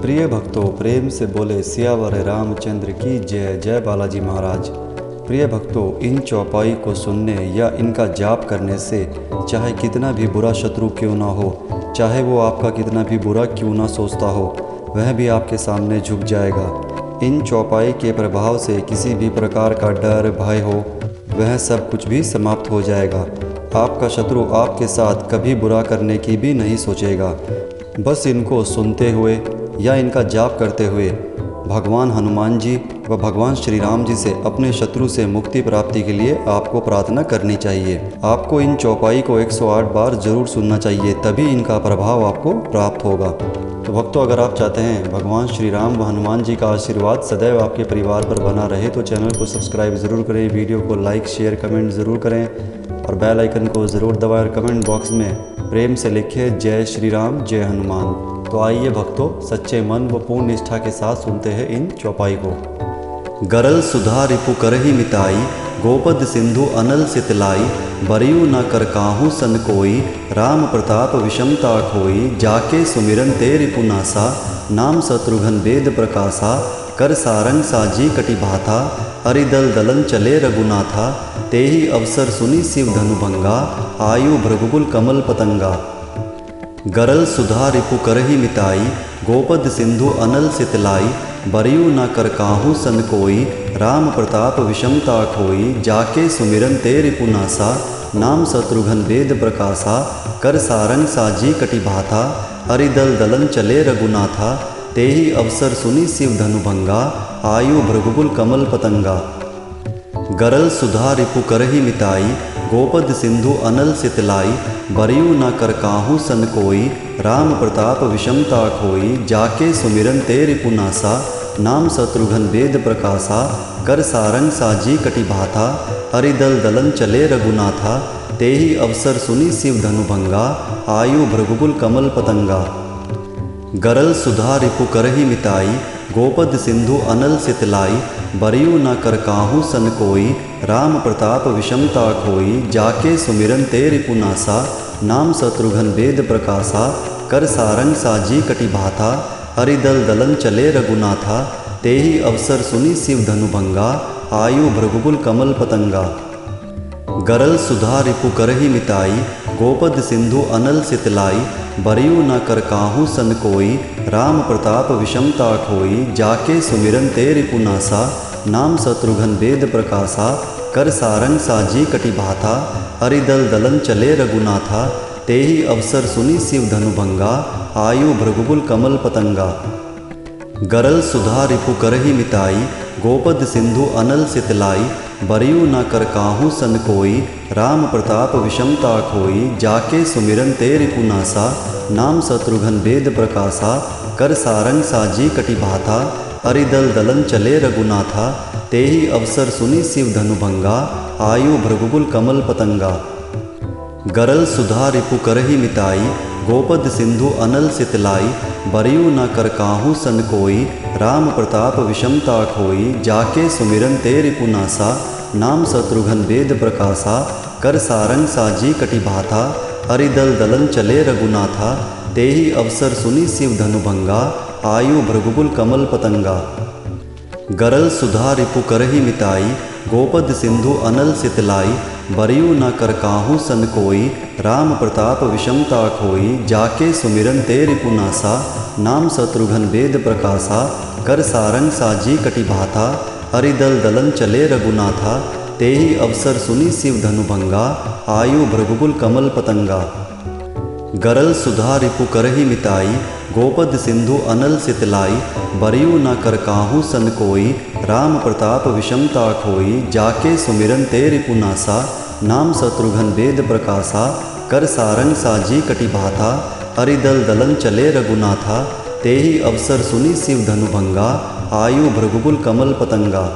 प्रिय भक्तों, प्रेम से बोले सियावर रामचंद्र की जय। जय बालाजी महाराज। प्रिय भक्तों, इन चौपाई को सुनने या इनका जाप करने से चाहे कितना भी बुरा शत्रु क्यों ना हो, चाहे वो आपका कितना भी बुरा क्यों ना सोचता हो, वह भी आपके सामने झुक जाएगा। इन चौपाई के प्रभाव से किसी भी प्रकार का डर भय हो, वह सब कुछ भी समाप्त हो जाएगा। आपका शत्रु आपके साथ कभी बुरा करने की भी नहीं सोचेगा। बस इनको सुनते हुए या इनका जाप करते हुए भगवान हनुमान जी व भगवान श्री राम जी से अपने शत्रु से मुक्ति प्राप्ति के लिए आपको प्रार्थना करनी चाहिए। आपको इन चौपाई को 108 बार जरूर सुनना चाहिए, तभी इनका प्रभाव आपको प्राप्त होगा। तो भक्तों, अगर आप चाहते हैं भगवान श्री राम व हनुमान जी का आशीर्वाद सदैव आपके परिवार पर बना रहे तो चैनल को सब्सक्राइब ज़रूर करें, वीडियो को लाइक शेयर कमेंट ज़रूर करें और बेल आइकन को ज़रूर दबाएं और कमेंट बॉक्स में प्रेम से लिखिए जय श्री राम जय हनुमान। तो आइए भक्तों, सच्चे मन व पूर्ण निष्ठा के साथ सुनते हैं इन चौपाई को। गरल सुधा रिपु करहि मिताई, गोपद सिंधु अनल सितलाई, बरियु न कर काहू सन कोई, राम प्रताप विषमता खोई, जाके सुमिरन ते रिपु नासा, नाम शत्रुघ्न वेद प्रकाशा, कर सारंग साजी कटि भाथा, हरिदल दलन चले रघुनाथा, तेहि अवसर सुनि शिव धनुभंगा, आयु भृगुकुल कमल पतंगा। गरल सुधा रिपु करहि मिताई, गोपद सिंधु अनल सितलाई, बरियु न कर काहू सन कोई, राम प्रताप विषमता खोई, जाके सुमिरन ते रिपु नासा, नाम शत्रुघ्न वेद प्रकाशा, कर सारंग साजी कटि भाथा, हरिदल दलन चले रघुनाथा, तेहि अवसर सुनि शिव धनुभंगा, आयु भृगुकुल कमल पतंगा। गरल सुधा रिपु करहि मिताई, गोपद सिंधु अनल सितलाई, बरियु न कर काहू सन कोई, राम प्रताप विषमता खोई, जाके सुमिरन ते रिपु नासा, नाम शत्रुघ्न वेद प्रकाशा, कर सारंग साजी कटि भाथा, हरिदल दलन चले रघुनाथा, तेहि अवसर सुनि शिव धनुभंगा, आयु भृगुकुल कमल पतंगा। गरल सुधा रिपु करहि मिताई, गोपद सिंधु अनल सितलाई, बरियु न कर काहू सन कोई, राम प्रताप विषमता खोई, जाके सुमिरन ते रिपु नासा, नाम शत्रुघ्न वेद प्रकाशा, कर सारंग साजी कटि भाथा, हरिदल दलन चले रघुनाथा, तेहि अवसर सुनि शिव धनुभंगा, आयु भृगुकुल कमल पतंगा। गरल सुधा रिपु करहि मिताई, गोपद सिंधु अनल सितलाई, बरियु न कर काहू सन कोई, राम प्रताप विषमता खोई, जाके सुमिरन ते रिपु नासा, नाम शत्रुघ्न वेद प्रकाशा, कर सारंग साजी कटि भाथा, हरिदल दलन चले रघुनाथा, तेहि अवसर सुनि शिव धनुभंगा, आयु भृगुकुल कमल पतंगा। गरल सुधा रिपु करहि मिताई, गोपद सिंधु अनल सितलाई, बरियु न कर काहू सन कोई, राम प्रताप विषमता खोई, जाके सुमिरन ते रिपु नासा, नाम शत्रुघ्न वेद प्रकाशा, कर सारंग साजी कटि भाथा, हरिदल दलन चले रघुनाथा, तेहि अवसर सुनि शिव धनुभंगा, आयु भृगुकुल कमल पतंगा। गरल सुधा रिपु करहि मिताई, गोपद सिंधु अनल सितलाई, बरियु न कर काहू सन कोई, राम प्रताप विषमता खोई, जाके सुमिरन ते रिपु नासा, नाम शत्रुघ्न वेद प्रकाशा, कर सारंग साजी कटि भाथा, हरिदल दलन चले रघुनाथा, तेहि अवसर सुनि शिव धनुभंगा, आयु भृगुकुल कमल पतंगा। गरल सुधा रिपु करहि मिताई, गोपद सिंधु अनल सितलाई, बरियु न कर काहू सन कोई, राम प्रताप विषमता खोई, जाके सुमिरन ते रिपु नासा, नाम शत्रुघ्न वेद प्रकाशा, कर सारंग साजी कटि भाथा, हरिदल दलन चले रघुनाथा, तेहि अवसर सुनि शिव धनुभंगा, आयु भृगुकुल कमल पतंगा। गरल सुधा रिपु करहि मिताई, गोपद सिंधु अनल सितलाई, बरियु न कर काहू सन कोई, राम प्रताप विषमता खोई, जाके सुमिरन ते रिपु नासा, नाम शत्रुघ्न वेद प्रकाशा, कर सारंग साजी कटि भाथा, हरिदल दलन चले रघुनाथा, तेहि अवसर सुनि शिव धनुभंगा, आयु भृगुकुल कमल पतंगा।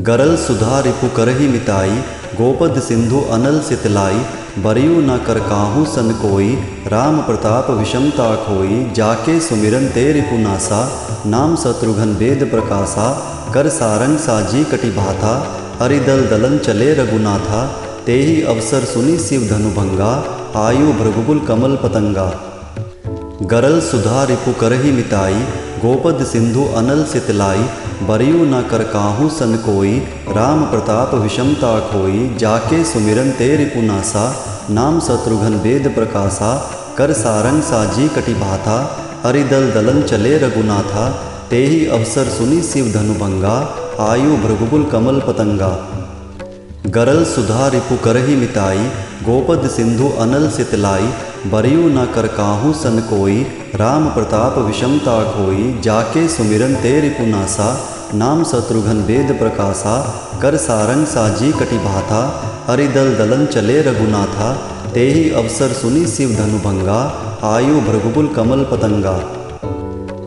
गरल सुधा रिपु करहि मिताई, गोपद सिंधु अनल सितलाई, बरियु न कर काहू सन कोई, राम प्रताप विषमता खोई, जाके सुमिरन ते रिपु नासा, नाम शत्रुघ्न वेद प्रकाशा, कर सारंग साजी कटि भाथा, हरिदल दलन चले रघुनाथा, तेहि अवसर सुनि शिव धनुभंगा, आयु भृगुकुल कमल पतंगा। गरल सुधा रिपु करहि मिताई, गोपद सिंधु अनल सितलाई। बरियु न कर काहू सन कोई, राम प्रताप विषमता खोई। जाके सुमिरन ते रिपु नासा, नाम शत्रुघ्न वेद प्रकाशा। कर सारंग साजी कटि भाथा, हरिदल दलन चले रघुनाथा। तेहि अवसर सुनि शिव धनुभंगा, आयु भृगुकुल कमल पतंगा। गरल सुधा रिपु करहि मिताई, गोपद सिंधु अनल सितलाई। बरियु न कर काहू सन कोई, राम प्रताप विषमता खोई। जाके सुमिरन ते रिपु नासा, नाम शत्रुघ्न वेद प्रकाशा। कर सारंग साजी कटि भाथा, हरिदल दलन चले रघुनाथा। तेहि अवसर सुनि शिव धनुभंगा, आयु भृगुकुल कमल पतंगा।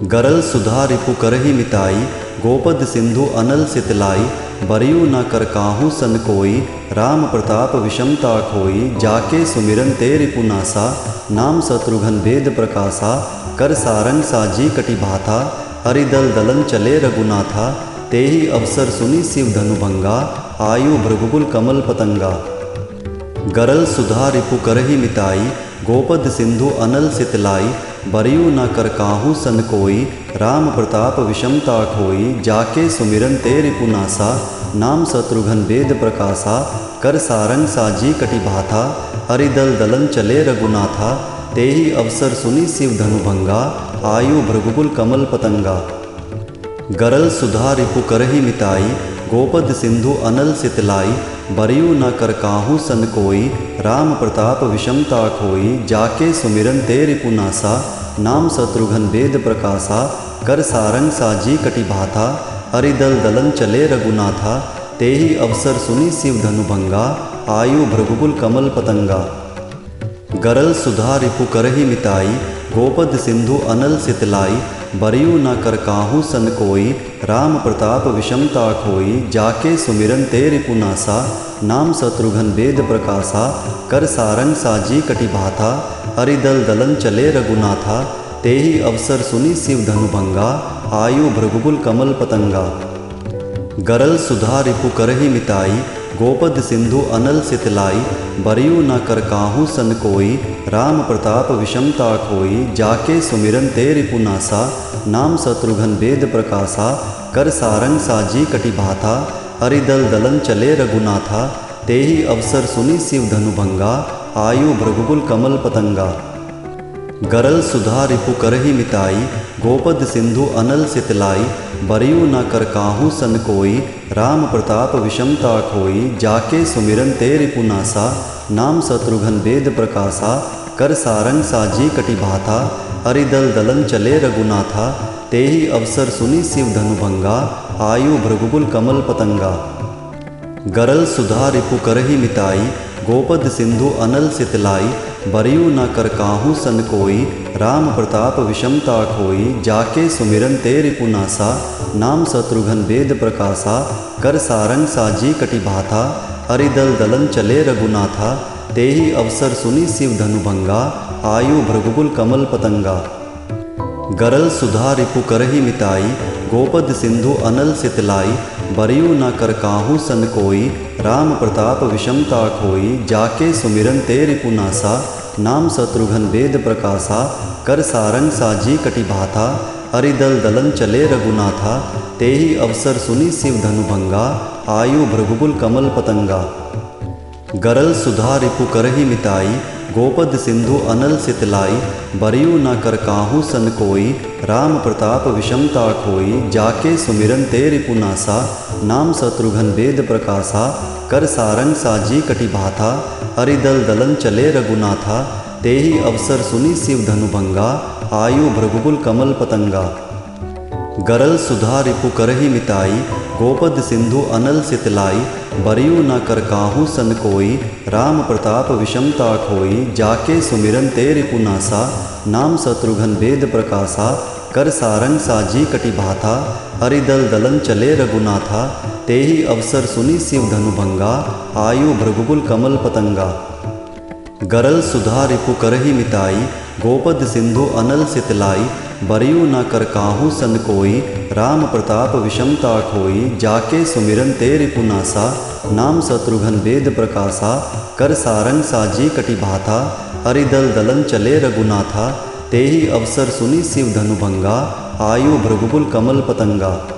गरल सुधा रिपु करहि मिताई, गोपद सिंधु अनल सितलाई। बरियु न कर काहू सन कोई, राम प्रताप विषमता खोई। जाके सुमिरन ते रिपु नासा, नाम शत्रुघ्न वेद प्रकाशा। कर सारंग साजी कटि भाथा, हरिदल दलन चले रघुनाथा। तेहि अवसर सुनि शिव धनुभंगा, आयु भृगुकुल कमल पतंगा। गरल सुधा रिपु करहि मिताई, गोपद सिंधु अनल सितलाई। बरियु न कर काहू सन कोई, राम प्रताप विषमता खोई। जाके सुमिरन ते रिपु नासा, नाम शत्रुघ्न वेद प्रकाशा। कर सारंग साजी कटि भाथा, हरिदल दलन चले रघुनाथा। तेहि अवसर सुनि शिव धनुभंगा, आयु भृगुकुल कमल पतंगा। गरल सुधा रिपु करहि मिताई, गोपद सिंधु अनल सितलाई। बरियु न कर काहू सन कोई, राम प्रताप विषमता खोई। जाके सुमिरन ते रिपु नासा, नाम शत्रुघ्न वेद प्रकाशा। कर सारंग साजी कटि भाथा, हरिदल दलन चले रघुनाथा। तेहि अवसर सुनि शिव धनुभंगा, आयु भृगुकुल कमल पतंगा। गरल सुधा रिपु करहि मिताई, गोपद सिंधु अनल सितलाई। बरियु न कर काहू सन कोई, राम प्रताप विषमता खोई। जाके सुमिरन ते रिपु नासा, नाम शत्रुघ्न वेद प्रकाशा। कर सारंग साजी कटि भाथा, हरिदल दलन चले रघुनाथा। तेहि अवसर सुनि शिव धनुभंगा, आयु भृगुकुल कमल पतंगा। गरल सुधा रिपु करहि मिताई, गोपद सिंधु अनल सितलाई। बरियु न कर काहू सन कोई, राम प्रताप विषमता खोई। जाके सुमिरन ते रिपु नासा, नाम शत्रुघ्न वेद प्रकाशा। कर सारंग साजी कटि भाथा, हरिदल दलन चले रघुनाथा। तेहि अवसर सुनि शिव धनुभंगा, आयु भृगुकुल कमल पतंगा। गरल सुधा रिपु करहि मिताई, गोपद सिंधु अनल सितलाई। बरियु न कर काहू सन कोई, राम प्रताप विषमता खोई। जाके सुमिरन ते रिपु नासा, नाम शत्रुघ्न वेद प्रकाशा। कर सारंग साजी कटि भाथा, हरिदल दलन चले रघुनाथा। तेहि अवसर सुनि शिव धनुभंगा, आयु भृगुकुल कमल पतंगा। गरल सुधा रिपु करहि मिताई, गोपद सिंधु अनल सितलाई। बरियु न कर काहू सन कोई, राम प्रताप विषमता खोई। जाके सुमिरन ते रिपु नासा, नाम शत्रुघ्न वेद प्रकाशा। कर सारंग साजी कटि भाथा, हरिदल दलन चले रघुनाथा। तेहि अवसर सुनि शिव धनुभंगा, आयु भृगुकुल कमल पतंगा। गरल सुधा रिपु करहि मिताई, गोपद सिंधु अनल सितलाई। बरियु न कर काहू सन कोई, राम प्रताप विषमता खोई। जाके सुमिरन ते रिपु नासा, नाम शत्रुघ्न वेद प्रकाशा। कर सारंग साजी कटि भाथा, हरिदल दलन चले रघुनाथा। तेहि अवसर सुनि शिव धनुभंगा, आयु भृगुकुल कमल पतंगा। गरल सुधा रिपु करहि मिताई, गोपद सिंधु अनल सितलाई। बरियु न कर काहू सन कोई, राम प्रताप विषमता खोई। जाके सुमिरन ते रिपु नासा, नाम शत्रुघ्न वेद प्रकाशा। कर सारंग साजी कटि भाथा, हरिदल दलन चले रघुनाथा। तेहि अवसर सुनि शिव धनुभंगा, आयु भृगुकुल कमल पतंगा। गरल सुधा रिपु करहि मिताई, गोपद सिंधु अनल सितलाई। बरियु न कर काहू सन कोई, राम प्रताप विषमता खोई। जाके सुमिरन ते रिपु नासा, नाम शत्रुघ्न वेद प्रकाशा। कर सारंग साजी कटि भाथा, हरिदल दलन चले रघुनाथा। तेहि अवसर सुनि शिव धनुभंगा, आयु भृगुकुल कमल पतंगा। गरल सुधा रिपु करहि मिताई, गोपद सिंधु अनल सितलाई। बरियु न कर काहू सन कोई, राम प्रताप विषमता खोई। जाके सुमिरन ते रिपु नासा, नाम शत्रुघ्न वेद प्रकाशा। कर सारंग साजी कटि भाथा, हरिदल दलन चले रघुनाथा। तेहि अवसर सुनि शिव धनुभंगा, आयु भृगुकुल कमल पतंगा।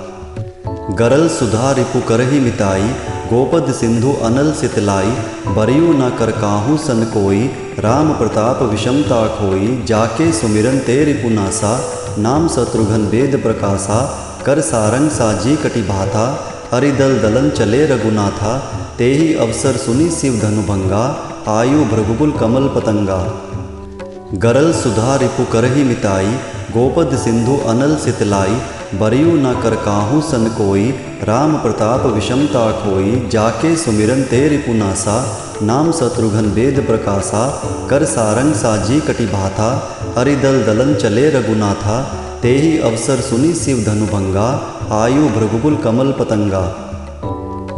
गरल सुधा रिपु करहि मिताई, गोपद सिंधु अनल सितलाई। बरियु न कर काहू सन कोई, राम प्रताप विषमता खोई। जाके सुमिरन ते रिपु नासा, नाम शत्रुघ्न वेद प्रकाशा। कर सारंग साजी कटि भाथा, हरिदल दलन चले रघुनाथा। तेहि अवसर सुनि शिव धनुभंगा, आयु भृगुकुल कमल पतंगा। गरल सुधा रिपु करहि मिताई, गोपद सिंधु अनल सितलाई। बरियु न कर काहू सन कोई, राम प्रताप विषमता खोई। जाके सुमिरन ते रिपु नासा, नाम शत्रुघ्न वेद प्रकाशा। कर सारंग साजी कटि भाथा, हरिदल दलन चले रघुनाथा। तेहि अवसर सुनि शिव धनुभंगा, आयु भृगुकुल कमल पतंगा।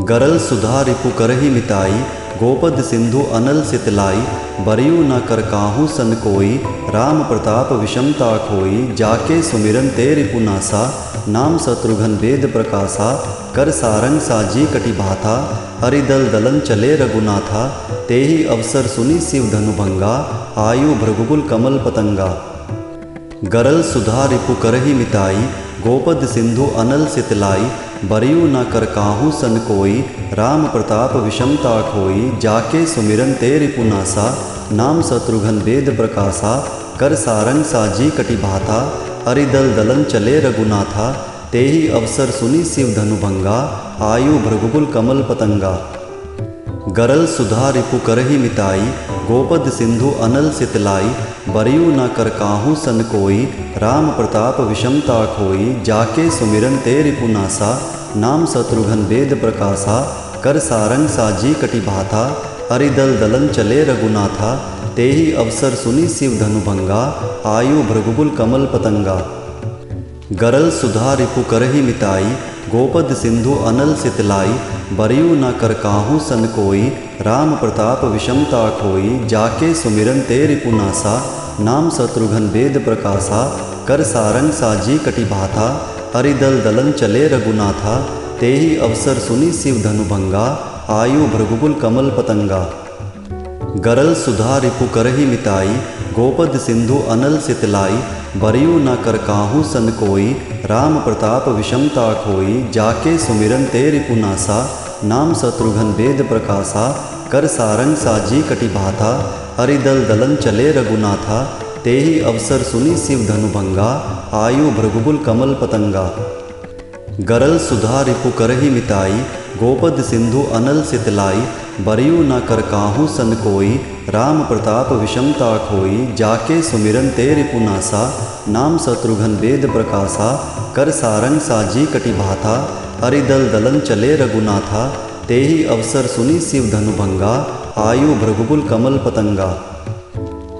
गरल सुधा रिपु करहि मिताई, गोपद सिंधु अनल सितलाई। बरियु न कर काहू सन कोई, राम प्रताप विषमता खोई। जाके सुमिरन ते रिपु नासा, नाम शत्रुघ्न वेद प्रकाशा। कर सारंग साजी कटि भाथा, हरिदल दलन चले रघुनाथा। तेहि अवसर सुनि शिव धनुभंगा, आयु भृगुकुल कमल पतंगा। गरल सुधा रिपु करहि मिताई, गोपद सिंधु अनल सितलाई। बरियु न कर काहू सन कोई, राम प्रताप विषमता खोई। जाके सुमिरन ते रिपु नासा, नाम शत्रुघ्न वेद प्रकाशा। कर सारंग साजी कटि भाथा, हरिदल दलन चले रघुनाथा। तेहि अवसर सुनि शिव धनुभंगा, आयु भृगुकुल कमल पतंगा। गरल सुधा रिपु करहि मिताई, गोपद सिंधु अनल सितलाई। बरियु न कर काहू सन कोई, राम प्रताप विषमता खोई। जाके सुमिरन ते रिपु नासा, नाम शत्रुघ्न वेद प्रकाशा। कर सारंग साजी कटि भाथा, हरिदल दलन चले रघुनाथा। तेहि अवसर सुनि शिव धनुभंगा, आयु भृगुकुल कमल पतंगा। गरल सुधा रिपु करहि मिताई, गोपद सिंधु अनल सितलाई। बरियु न कर काहू सन कोई, राम प्रताप विषमता खोई। जाके सुमिरन ते रिपु नासा, नाम शत्रुघ्न वेद प्रकाशा। कर सारंग साजी कटि भाथा, हरिदल दलन चले रघुनाथा। तेहि अवसर सुनि शिव धनुभंगा, आयु भृगुकुल कमल पतंगा। गरल सुधा रिपु करहि मिताई, गोपद सिंधु अनल सितलाई। बरियु न कर काहू सन कोई, राम प्रताप विषमता खोई। जाके सुमिरन ते रिपु नासा, नाम शत्रुघ्न वेद प्रकाशा। कर सारंग साजी कटि भाथा, हरिदल दलन चले रघुनाथा। तेहि अवसर सुनि शिव धनुभंगा, आयु भृगुकुल कमल पतंगा। गरल सुधा रिपु करहि मिताई, गोपद सिंधु अनल सितलाई। बरियु न कर काहू सन कोई, राम प्रताप विषमता खोई। जाके सुमिरन ते रिपु नासा, नाम शत्रुघ्न वेद प्रकाशा। कर सारंग साजी कटि भाथा, हरिदल दलन चले रघुनाथा। तेहि अवसर सुनि शिव धनुभंगा, आयु भृगुकुल कमल पतंगा।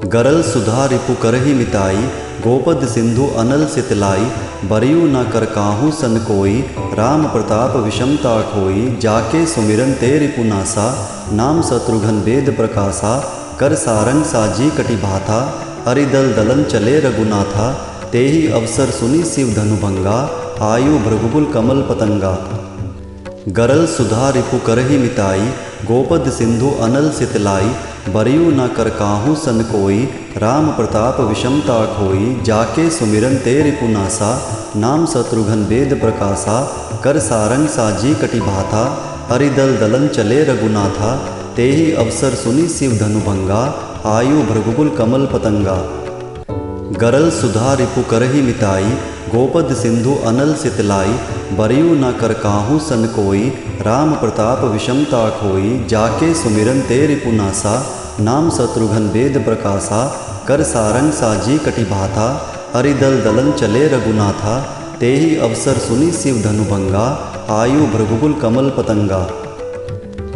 गरल सुधा रिपु करहि मिताई, गोपद सिंधु अनल सितलाई। बरियु न कर काहू सन कोई, राम प्रताप विषमता खोई। जाके सुमिरन ते रिपु नासा, नाम शत्रुघ्न वेद प्रकाशा। कर सारंग साजी कटि भाथा, हरिदल दलन चले रघुनाथा। तेहि अवसर सुनि शिव धनुभंगा, आयु भृगुकुल कमल पतंगा। गरल सुधा रिपु करहि मिताई, गोपद सिंधु अनल सितलाई। बरियु न कर काहू सन कोई, राम प्रताप विषमता खोई। जाके सुमिरन ते रिपु नासा, नाम शत्रुघ्न वेद प्रकाशा। कर सारंग साजी कटि भाथा, हरिदल दलन चले रघुनाथा। तेहि अवसर सुनि शिव धनुभंगा, आयु भृगुकुल कमल पतंगा। गरल सुधा रिपु करहि मिताई, गोपद सिंधु अनल सितलाई। बरियु न कर काहू सन कोई, राम प्रताप विषमता खोई। जाके सुमिरन ते रिपु नासा, नाम शत्रुघ्न वेद प्रकाशा। कर सारंग साजी कटि भाथा, हरिदल दलन चले रघुनाथा। तेहि अवसर सुनि शिव धनुभंगा, आयु भृगुकुल कमल पतंगा।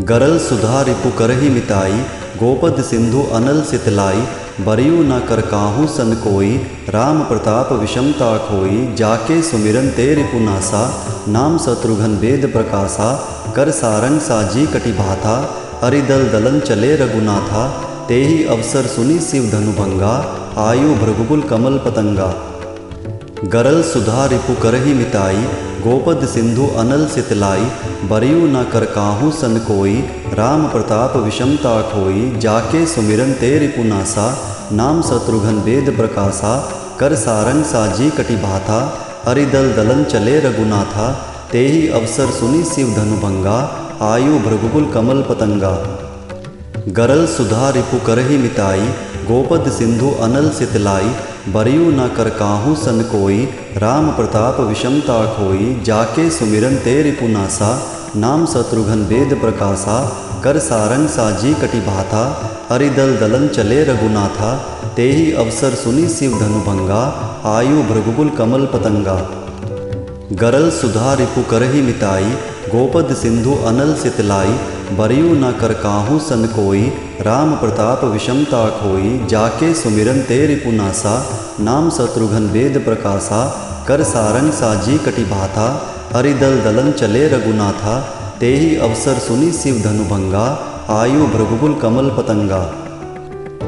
गरल सुधा रिपु करहि मिताई, गोपद सिंधु अनल सितलाई। बरियु न कर काहू सन कोई, राम प्रताप विषमता खोई। जाके सुमिरन ते रिपु नासा, नाम शत्रुघ्न वेद प्रकाशा। कर सारंग साजी कटि भाथा, हरिदल दलन चले रघुनाथा। तेहि अवसर सुनि शिव धनुभंगा, आयु भृगुकुल कमल पतंगा। गरल सुधा रिपु करहि मिताई, गोपद सिंधु अनल सितलाई। बरियु न कर काहू सन कोई, राम प्रताप विषमता खोई। जाके सुमिरन ते रिपु नासा, नाम शत्रुघ्न वेद प्रकाशा। कर सारंग साजी कटि भाथा, हरिदल दलन चले रघुनाथा। तेहि अवसर सुनि शिव धनुभंगा, आयु भृगुकुल कमल पतंगा। गरल सुधा रिपु करहि मिताई, गोपद सिंधु अनल सितलाई। बरियु न कर काहू सन कोई, राम प्रताप विषमता खोई। जाके सुमिरन ते रिपु नासा, नाम शत्रुघ्न वेद प्रकाशा। कर सारंग साजी कटि भाथा, हरिदल दलन चले रघुनाथा। तेहि अवसर सुनि शिव धनुभंगा, आयु भृगुकुल कमल पतंगा। गरल सुधा रिपु करहि मिताई, गोपद सिंधु अनल सितलाई। बरियु न कर काहू सन कोई, राम प्रताप विषमता खोई। जाके सुमिरन ते रिपु नासा, नाम शत्रुघ्न वेद प्रकाशा। कर सारंग साजी कटि भाथा, हरिदल दलन चले रघुनाथा। तेहि अवसर सुनि शिव धनुभंगा, आयु भृगुकुल कमल पतंगा।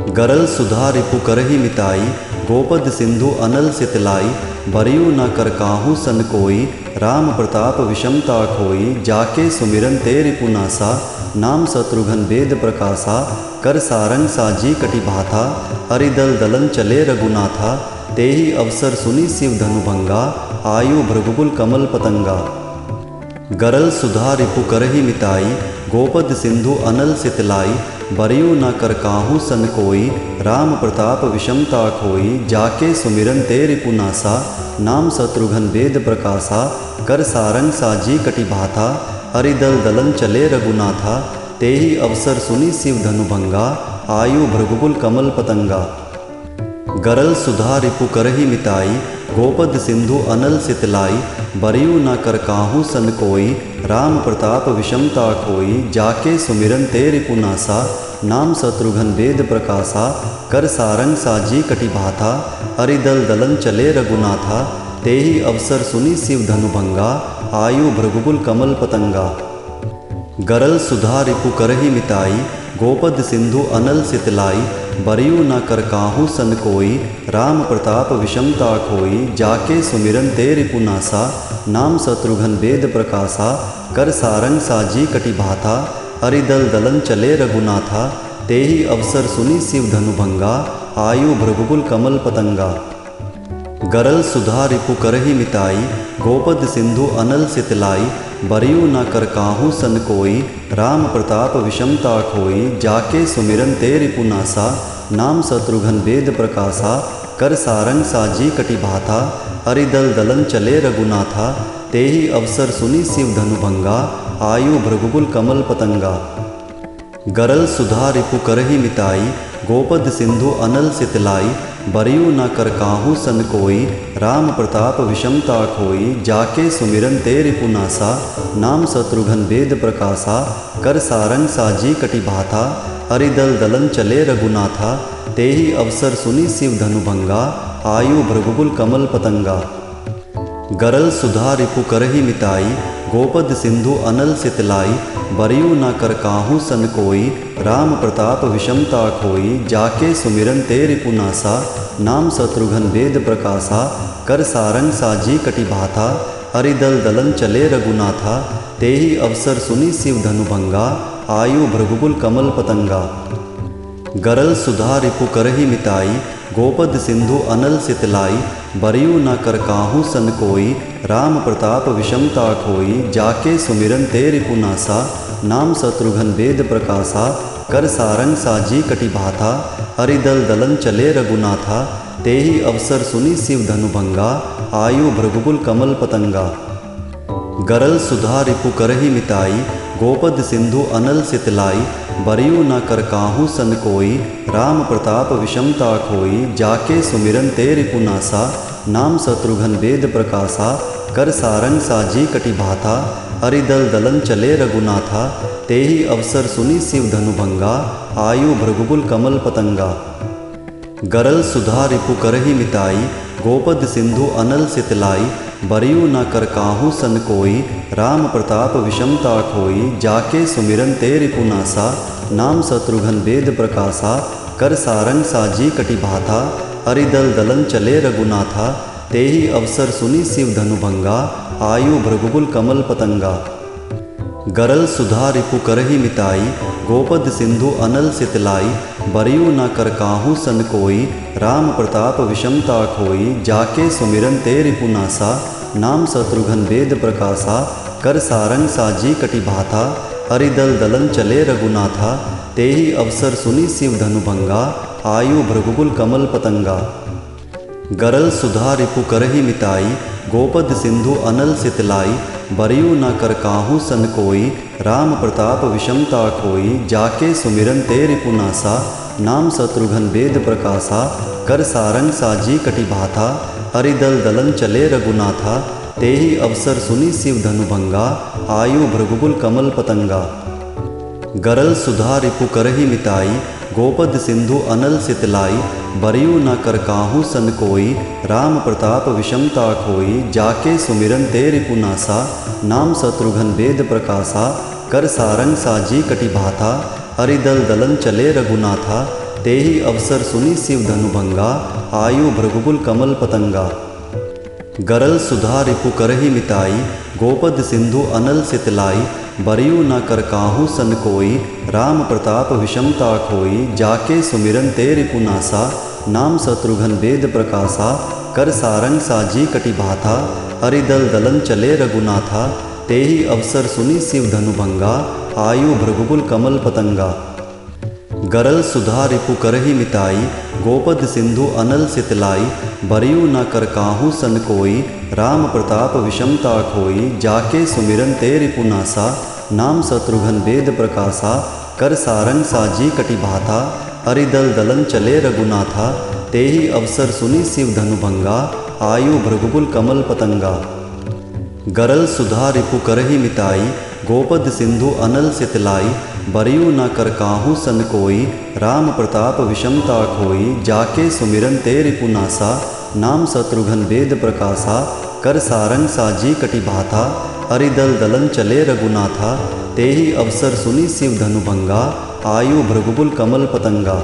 गरल सुधा रिपु करहि मिताई, गोपद सिंधु अनल सितलाई। बरियु न कर काहू सन कोई, राम प्रताप विषमता खोई। जाके सुमिरन ते रिपु नासा, नाम शत्रुघ्न वेद प्रकाशा। कर सारंग साजी कटि भाथा, हरिदल दलन चले रघुनाथा। तेहि अवसर सुनि शिव धनुभंगा, आयु भृगुकुल कमल पतंगा। गरल सुधा रिपु करहि मिताई, गोपद सिंधु अनल सितलाई। बरियु न कर काहू सन कोई, राम प्रताप विषमता खोई। जाके सुमिरन ते रिपु नासा, नाम शत्रुघ्न वेद प्रकाशा। कर सारंग साजी कटि भाथा, हरिदल दलन चले रघुनाथा। तेहि अवसर सुनि शिव धनुभंगा, आयु भृगुकुल कमल पतंगा। गरल सुधा रिपु करहि मिताई, गोपद सिंधु अनल सितलाई। बरियु न कर काहू सन कोई, राम प्रताप विषमता खोई। जाके सुमिरन ते रिपु नासा, नाम शत्रुघ्न वेद प्रकाशा। कर सारंग साजी कटि भाथा, हरिदल दलन चले रघुनाथा। तेहि अवसर सुनि शिव धनुभंगा, आयु भृगुकुल कमल पतंगा। गरल सुधा रिपु करहि मिताई, गोपद सिंधु अनल सितलाई। बरियु न कर काहू सन कोई, राम प्रताप विषमता खोई। जाके सुमिरन ते रिपु नासा, नाम शत्रुघ्न वेद प्रकाशा। कर सारंग साजी कटि भाथा, हरिदल दलन चले रघुनाथा। तेहि अवसर सुनि शिव धनुभंगा, आयु भृगुकुल कमल पतंगा। गरल सुधा रिपु करहि मिताई, गोपद सिंधु अनल सितलाई। बरियु न कर काहू सन कोई, राम प्रताप विषमता खोई। जाके सुमिरन ते रिपु नासा, नाम शत्रुघ्न वेद प्रकाशा। कर सारंग साजी कटि भाथा, हरिदल दलन चले रघुनाथा। तेहि अवसर सुनि शिव धनुभंगा, आयु भृगुकुल कमल पतंगा। गरल सुधा रिपु करहि मिताई, गोपद सिंधु अनल सितलाई। बरियु न कर काहू सन कोई, राम प्रताप विषमता खोई। जाके सुमिरन ते रिपु नासा, नाम शत्रुघ्न वेद प्रकाशा। कर सारंग साजी कटि भाथा, हरिदल दलन चले रघुनाथा। तेहि अवसर सुनि शिव धनुभंगा, आयु भृगुकुल कमल पतंगा। गरल सुधा रिपु करहि मिताई, गोपद सिंधु अनल सितलाई। बरियु न कर काहू सन कोई, राम प्रताप विषमता खोई। जाके सुमिरन ते रिपु नासा, नाम शत्रुघ्न वेद प्रकाशा। कर सारंग साजी कटि भाथा, हरिदल दलन चले रघुनाथा। तेहि अवसर सुनि शिव धनुभंगा, आयु भृगुकुल कमल पतंगा। गरल सुधा रिपु करहि मिताई, गोपद सिंधु अनल सितलाई। बरियु न कर काहू सन कोई, राम प्रताप विषमता खोई। जाके सुमिरन ते रिपु नासा, नाम शत्रुघ्न वेद प्रकाशा। कर सारंग साजी कटि भाथा, हरिदल दलन चले रघुनाथा। तेहि अवसर सुनि शिव धनुभंगा, आयु भृगुकुल कमल पतंगा। गरल सुधा रिपु करहि मिताई, गोपद सिंधु अनल सितलाई। बरियु न कर काहू सन कोई, राम प्रताप विषमता खोई। जाके सुमिरन ते रिपु नासा, नाम शत्रुघ्न वेद प्रकाशा। कर सारंग साजी कटि भाथा, हरिदल दलन चले रघुनाथा। तेहि अवसर सुनि शिव धनुभंगा, आयु भृगुकुल कमल पतंगा। गरल सुधा रिपु करहि मिताई, गोपद सिंधु अनल सितलाई। बरियु न कर काहू सन कोई, राम प्रताप विषमता खोई। जाके सुमिरन ते रिपु नासा, नाम शत्रुघ्न वेद प्रकाशा। कर सारंग साजी कटि भाथा, हरिदल दलन चले रघुनाथा। तेहि अवसर सुनी शिव धनुभंगा, आयु भृगुकुल कमल पतंगा। गरल सुधा रिपु करहि मिताई, गोपद सिंधु अनल सितलाई। बरियु न कर काहू सन कोई, राम प्रताप विषमता खोई। जाके सुमिरन ते रिपु नासा, नाम शत्रुघ्न वेद प्रकाशा। कर सारंग साजी कटि भाथा, हरिदल दलन चले रघुनाथा। तेहि अवसर सुनी शिव धनुभंगा, आयु भृगुकुल कमल पतंगा। गरल सुधा रिपु करहि मिताई, गोपद सिंधु अनल सितलाई। बरियु न कर काहू सन कोई, राम प्रताप विषमता खोई। जाके सुमिरन ते रिपु नासा, नाम शत्रुघ्न वेद प्रकाशा। कर सारंग साजी कटि भाथा, हरिदल दलन चले रघुनाथा। तेहि अवसर सुनी शिव धनुभंगा, आयु भृगुकुल कमल पतंगा। गरल सुधा रिपु करहि मिताई, गोपद सिंधु अनल सितलाई। बरियु न कर काहू सन कोई, राम प्रताप विषमता खोई। जाके सुमिरन ते रिपु नासा, नाम शत्रुघ्न वेद प्रकाशा। कर सारंग साजी कटि भाथा, हरिदल दलन चले रघुनाथा। तेहि अवसर सुनी शिव धनुभंगा, आयु भृगुकुल कमल पतंगा। गरल सुधा रिपु करहि मिताई, गोपद सिंधु अनल सितलाई। बरियु न कर काहू सन कोई, राम प्रताप विषमता खोई। जाके सुमिरन ते रिपु नासा, नाम शत्रुघ्न वेद प्रकाशा। कर सारंग साजी कटि भाथा, हरिदल दलन चले रघुनाथा। तेहि अवसर सुनी शिव धनुभंगा, आयु भृगुकुल कमल पतंगा। गरल सुधा रिपु करहि मिताई, गोपद सिंधु अनल सितलाई। बरियु न कर काहू सन कोई, राम प्रताप विषमता खोई। जाके सुमिरन ते रिपु नासा, नाम शत्रुघ्न वेद प्रकाशा। कर सारंग साजी कटि भाथा, हरिदल दलन चले रघुनाथा। तेहि अवसर सुनी शिव धनुभंगा, आयु भृगुकुल कमल पतंगा। गरल सुधा रिपु करहि मिताई, गोपद सिंधु अनल सितलाई। बरियु न कर काहू सन कोई, राम प्रताप विषमता खोई। जाके सुमिरन ते रिपु नासा, नाम शत्रुघ्न वेद प्रकाशा। कर सारंग साजी कटि भाथा, हरिदल दलन चले रघुनाथा। तेहि अवसर सुनी शिव धनुभंगा, आयु भृगुकुल कमल पतंगा।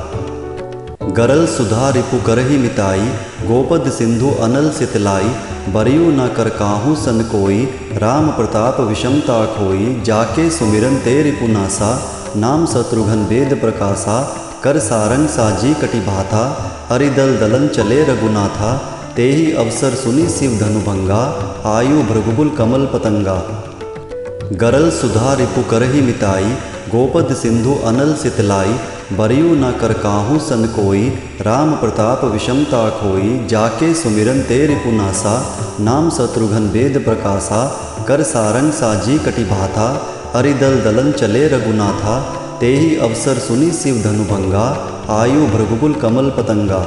गरल सुधा रिपु करहि मिताई, गोपद सिंधु अनल सितलाई। बरियु न कर काहू सन कोई, राम प्रताप विषमता खोई। जाके सुमिरन ते रिपु नासा, नाम शत्रुघ्न वेद प्रकाशा। कर सारंग साजी कटि भाथा, हरिदल दलन चले रघुनाथा। तेहि अवसर सुनी शिव धनुभंगा, आयु भृगुकुल कमल पतंगा। गरल सुधा रिपु करहि मिताई, गोपद सिंधु अनल सितलाई। बरियु न कर काहू सन कोई, राम प्रताप विषमता खोई। जाके सुमिरन ते रिपु नासा, नाम शत्रुघ्न वेद प्रकाशा। कर सारंग साजी कटि भाथा, हरिदल दलन चले रघुनाथा। तेहि अवसर सुनी शिव धनुभंगा, आयु भृगुकुल कमल पतंगा।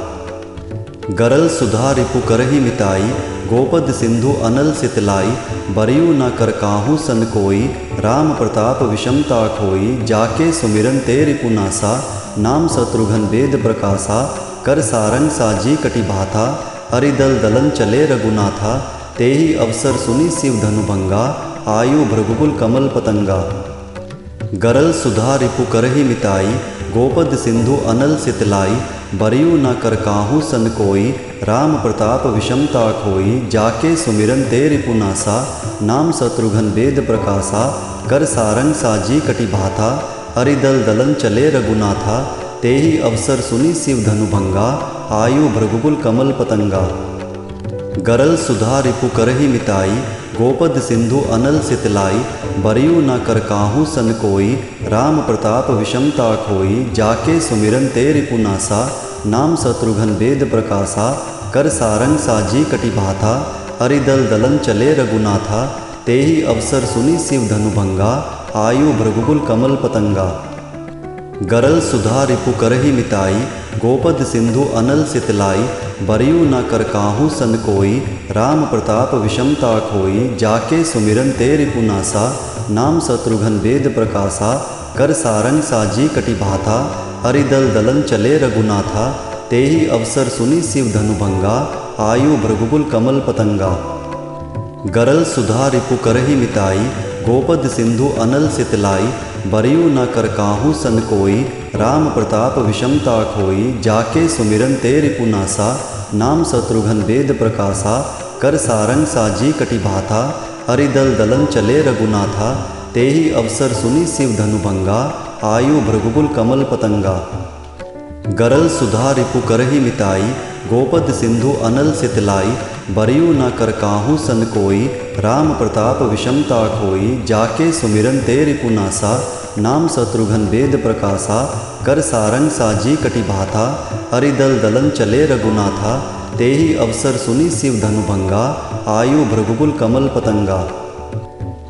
गरल सुधा रिपु करहि मिताई, गोपद सिंधु अनल सितलाई। बरियु न कर काहू सन कोई, राम प्रताप विषमता खोई। जाके सुमिरन ते रिपु नासा, नाम शत्रुघ्न वेद प्रकाशा। कर सारंग साजी कटि भाथा, हरिदल दलन चले रघुनाथा। तेहि अवसर सुनी शिव धनुभंगा, आयु भृगुकुल कमल पतंगा। गरल सुधा रिपु करहि मिताई, गोपद सिंधु अनल सितलाई। बरियु न कर काहू सन कोई, राम प्रताप विषमता खोई। जाके सुमिरन ते रिपु नासा, नाम शत्रुघ्न वेद प्रकाशा। कर सारंग साजी कटि भाथा, हरिदल दलन चले रघुनाथा। तेहि अवसर सुनी शिव धनुभंगा, आयु भृगुकुल कमल पतंगा। गरल सुधा रिपु करहि मिताई, गोपद सिंधु अनल सितलाई। बरियु न कर काहू सन कोई, राम प्रताप विषमता खोई। जाके सुमिरन ते रिपु नासा, नाम शत्रुघ्न वेद प्रकाशा। कर सारंग साजी कटि भाथा, हरिदल दलन चले रघुनाथा। तेहि अवसर सुनी शिव धनुभंगा, आयु भृगुकुल कमल पतंगा। गरल सुधा रिपु करहि मिताई, गोपद सिंधु अनल सितलाई। बरियु न कर काहू सन कोई, राम प्रताप विषमता खोई। जाके सुमिरन ते रिपु नासा, नाम शत्रुघ्न वेद प्रकाशा। कर सारंग साजी कटि भाथा, हरिदल दलन चले रघुनाथा। तेहि अवसर सुनी शिव धनुभंगा, आयु भृगुकुल कमल पतंगा। गरल सुधा रिपु करहि मिताई, गोपद सिंधु अनल सितलाई। बरियु न कर काहू सन कोई, राम प्रताप विषमता खोई, जाके सुमिरन ते रिपुनासा, नाम शत्रुघ्न वेद प्रकाशा, कर सारंग साजी कटि भाथा, हरिदल दलन चले रघुनाथा, तेहि अवसर सुनि शिव धनुभंगा, आयु भृगुकुल कमल पतंगा। गरल सुधा रिपु करहि मिताई, गोपद सिंधु अनल सितलाई, बरियु न कर काहू सन कोई, राम प्रताप विषमता खोई, जाके सुमिरन ते रिपुनासा, नाम शत्रुघ्न वेद प्रकाशा, कर सारंग साजी कटि भाथा, हरिदल दलन चले रघुनाथा, तेहि अवसर सुनि शिव धनुभंगा, आयु भृगुकुल कमल पतंगा।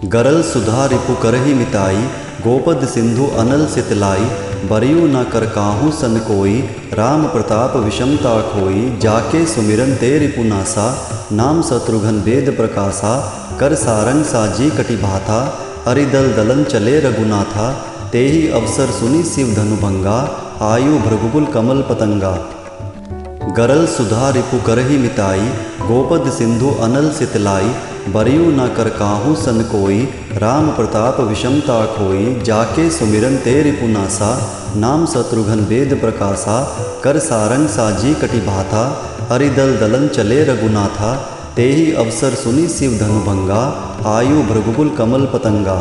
गरल सुधा रिपु करहि मिताई, गोपद सिंधु अनल सितलाई, बरियु न कर काहू सन कोई, राम प्रताप विषमता खोई, जाके सुमिरन ते रिपुनासा, नाम शत्रुघ्न वेद प्रकाशा, कर सारंग साजी कटि भाथा, हरिदल दलन चले रघुनाथा, तेहि अवसर सुनि शिव धनुभंगा, आयु भृगुकुल कमल पतंगा। गरल सुधा रिपु करहि मिताई, गोपद सिंधु अनल सितलाई, बरियु न कर काहू सन कोई, राम प्रताप विषमता खोई, जाके सुमिरन ते रिपुनासा, नाम शत्रुघ्न वेद प्रकाशा, कर सारंग साजी कटि भाथा, हरिदल दलन चले रघुनाथा, तेहि अवसर सुनि शिव धनुभंगा, आयु भृगुकुल कमल पतंगा।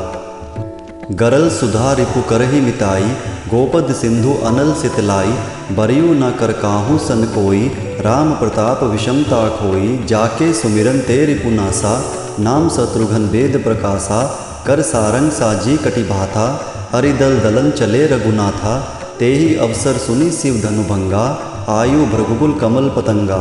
गरल सुधा रिपु करहि मिताई, गोपद सिंधु अनल सितलाई, बरियु न कर काहू सन कोई, राम प्रताप विषमता खोई, जाके सुमिरन ते रिपुनासा, नाम शत्रुघ्न वेद प्रकाशा, कर सारंग साजी कटि भाथा, हरिदल दलन चले रघुनाथा, तेहि अवसर सुनि शिव धनुभंगा, आयु भृगुकुल कमल पतंगा।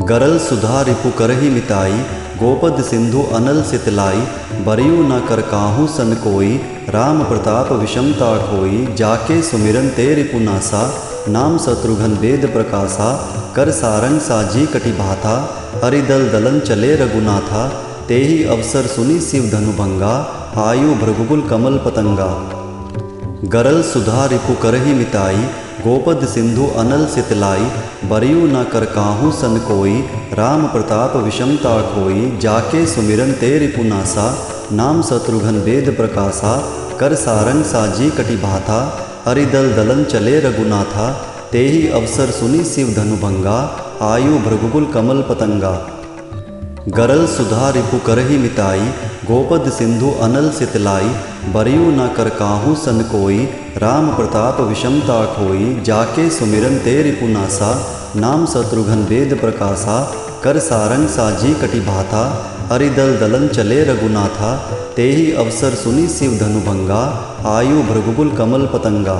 गरल सुधा रिपु करहि मिताई, गोपद सिंधु अनल सितलाई, बरियु न कर काहू सन कोई, राम प्रताप विषमता खोई, जाके सुमिरन ते रिपुनासा, नाम शत्रुघ्न वेद प्रकाशा, कर सारंग साजी कटि भाथा, हरिदल दलन चले रघुनाथा, तेहि अवसर सुनि शिव धनुभंगा, आयु भृगुकुल कमल पतंगा। गरल सुधा रिपु करहि मिताई, गोपद सिंधु अनल सितलाई, बरियु न कर काहू सन कोई, राम प्रताप विषमता खोई, जाके सुमिरन ते रिपुनासा, नाम शत्रुघ्न वेद प्रकाशा, कर सारंग साजी कटि भाथा, हरिदल दलन चले रघुनाथा, तेहि अवसर सुनि शिव धनुभंगा, आयु भृगुकुल कमल पतंगा। गरल सुधा रिपु करहि मिताई, गोपद सिंधु अनल सितलाई, बरियु न कर काहू सन कोई, राम प्रताप विषमता खोई, जाके सुमिरन ते रिपुनासा, नाम शत्रुघ्न वेद प्रकाशा, कर सारंग साजी कटि भाथा, हरिदल दलन चले रघुनाथा, तेहि अवसर सुनि शिव धनुभंगा, आयु भृगुकुल कमल पतंगा।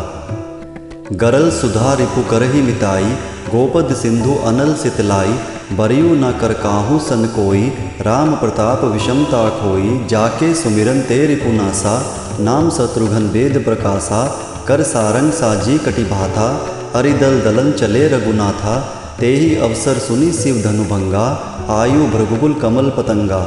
गरल सुधा रिपु करहि मिताई, गोपद सिंधु अनल सितलाई, बरियु न कर काहू सन कोई, राम प्रताप विषमता खोई, जाके सुमिरन ते रिपुनासा, नाम शत्रुघ्न वेद प्रकाशा, कर सारंग साजी कटि भाथा, हरिदल दलन चले रघुनाथा, तेहि अवसर सुनि शिव धनुभंगा, आयु भृगुकुल कमल पतंगा।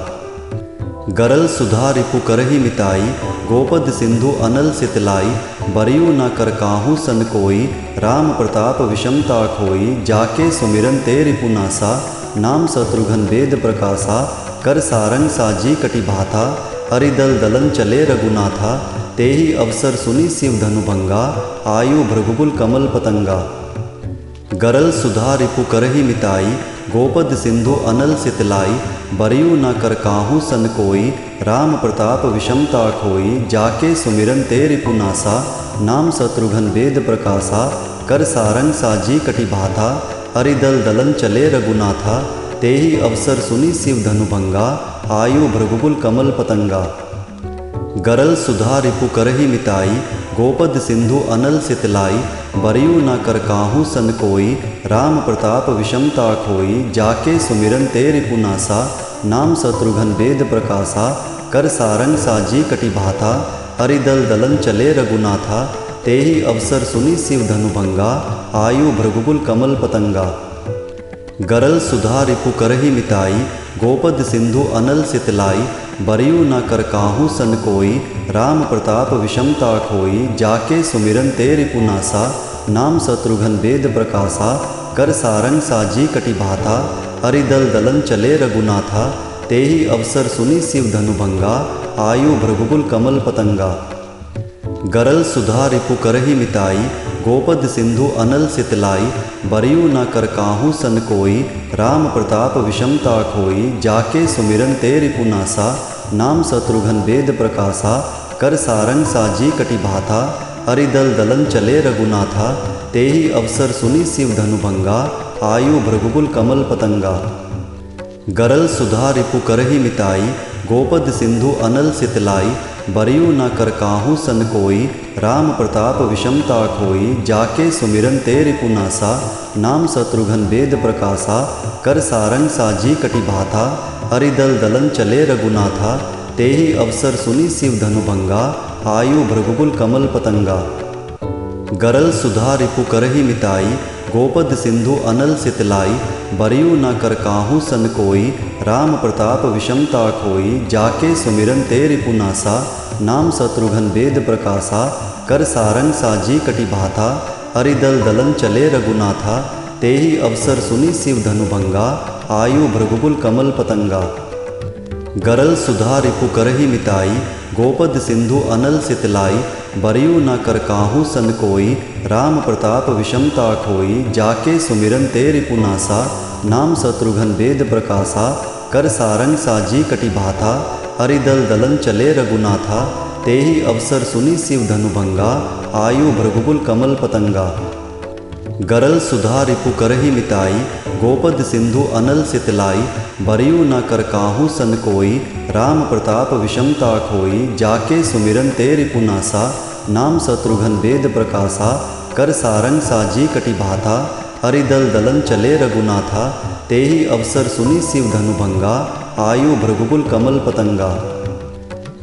गरल सुधा रिपु करहि मिताई, गोपद सिंधु अनल सितलाई, बरियु न कर काहू सन कोई, राम प्रताप विषमता खोई, जाके सुमिरन ते रिपुनासा, नाम शत्रुघ्न वेद प्रकाशा, कर सारंग साजी कटि भाथा, हरिदल दलन चले रघुनाथा, तेहि अवसर सुनि शिव धनुभंगा, आयु भृगुकुल कमल पतंगा। गरल सुधा रिपु करहि मिताई, गोपद सिंधु अनल सितलाई, बरियु न कर काहू सन कोई, राम प्रताप विषमता खोई, जाके सुमिरन ते रिपुनासा, नाम शत्रुघ्न वेद प्रकाशा, कर सारंग साजी कटि भाथा, हरिदल दलन चले रघुनाथा, तेहि अवसर सुनि शिव धनुभंगा, आयु भृगुकुल कमल पतंगा। गरल सुधा रिपु करहि मिताई, गोपद सिंधु अनल सितलाई, बरियु न कर काहू सन कोई, राम प्रताप विषमता खोई, जाके सुमिरन ते रिपुनासा, नाम शत्रुघ्न वेद प्रकाशा, कर सारंग साजी कटि भाथा, हरिदल दलन चले रघुनाथा, तेहि अवसर सुनि शिव धनुभंगा, आयु भृगुकुल कमल पतंगा। गरल सुधा रिपु करहि मिताई, गोपद सिंधु अनल सितलाई, बरियु न कर काहू सन कोई, राम प्रताप विषमता खोई, जाके सुमिरन ते रिपुनासा, नाम शत्रुघ्न वेद प्रकाशा, कर सारंग साजी कटि भाथा, हरिदल दलन चले रघुनाथा, तेहि अवसर सुनि शिव धनुभंगा, आयु भृगुकुल कमल पतंगा। गरल सुधा रिपु करहि मिताई, गोपद सिंधु अनल सितलाई। बरियु न कर काहू सन कोई, राम प्रताप विषमता खोई। जाके सुमिरन ते रिपु नासा, नाम शत्रुघ्न वेद प्रकाशा। कर सारंग साजी कटि भाथा, हरिदल दलन चले रघुनाथा। तेहि अवसर सुनि शिव धनुभंगा, आयु भृगुकुल कमल पतंगा। गरल सुधा रिपु करहि मिताई, गोपद सिंधु अनल सितलाई। बरियु न कर काहू सन कोई, राम प्रताप विषमता खोई। जाके सुमिरन ते रिपु नासा, नाम शत्रुघ्न वेद प्रकाशा। कर सारंग साजी कटि भाथा, हरिदल दलन चले रघुनाथा। तेहि अवसर सुनि शिव धनुभंगा, आयु भृगुकुल कमल पतंगा। गरल सुधा रिपु करहि मिताई, गोपद सिंधु अनल सितलाई। बरियु न कर काहू सन कोई, राम प्रताप विषमता खोई। जाके सुमिरन ते रिपु नासा, नाम शत्रुघ्न वेद प्रकाशा। कर सारंग साजी कटि भाथा, हरिदल दलन चले रघुनाथा। तेहि अवसर सुनि शिव धनुभंगा, आयु भृगुकुल कमल पतंगा। गरल सुधा रिपु करहि मिताई, गोपद सिंधु अनल सितलाई। बरियु न कर काहू सन कोई, राम प्रताप विषमता खोई। जाके सुमिरन ते रिपु नासा, नाम शत्रुघ्न वेद प्रकाशा। कर सारंग साजी कटि भाथा, हरिदल दलन चले रघुनाथा। तेहि अवसर सुनि शिव धनुभंगा, आयु भृगुकुल कमल पतंगा। गरल सुधा रिपु करहि मिताई, गोपद सिंधु अनल सितलाई। बरियु न कर काहू सन कोई, राम प्रताप विषमता खोई। जाके सुमिरन ते रिपु नासा, नाम शत्रुघ्न वेद प्रकाशा। कर सारंग साजी कटि भाथा, हरिदल दलन चले रघुनाथा। तेहि अवसर सुनि शिव धनुभंगा, आयु भृगुकुल कमल पतंगा।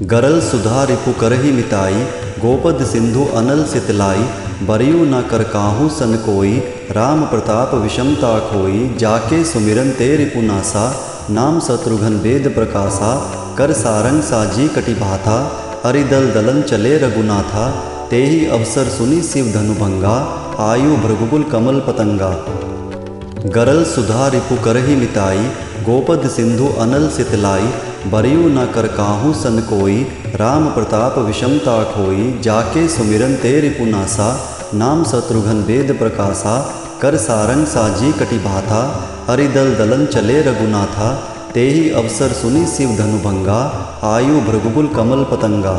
गरल सुधा रिपु करहि मिताई, गोपद सिंधु अनल सितलाई। बरियु न कर काहू सन कोई, राम प्रताप विषमता खोई। जाके सुमिरन ते रिपु नासा, नाम शत्रुघ्न वेद प्रकाशा। कर सारंग साजी कटि भाथा, हरिदल दलन चले रघुनाथा। तेहि अवसर सुनि शिव धनुभंगा, आयु भृगुकुल कमल पतंगा। गरल सुधा रिपु करहि मिताई, गोपद सिंधु अनल सितलाई। बरियु न कर काहू सन कोई, राम प्रताप विषमता खोई। जाके सुमिरन ते रिपु नासा, नाम शत्रुघ्न वेद प्रकाशा। कर सारंग साजी कटि भाथा, हरिदल दलन चले रघुनाथा। तेहि अवसर सुनि शिव धनुभंगा, आयु भृगुकुल कमल पतंगा।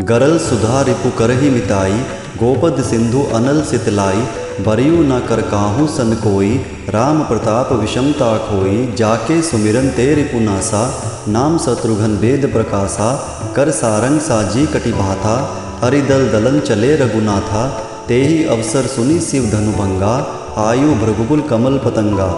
गरल सुधा रिपु करहि मिताई, गोपद सिंधु अनल सितलाई। बरियु न कर काहू सन कोई, राम प्रताप विषमता खोई। जाके सुमिरन ते रिपु नासा, नाम शत्रुघ्न वेद प्रकाशा। कर सारंग साजी कटि भाथा, हरिदल दलन चले रघुनाथा। तेहि अवसर सुनि शिव धनुभंगा, आयु भृगुकुल कमल पतंगा।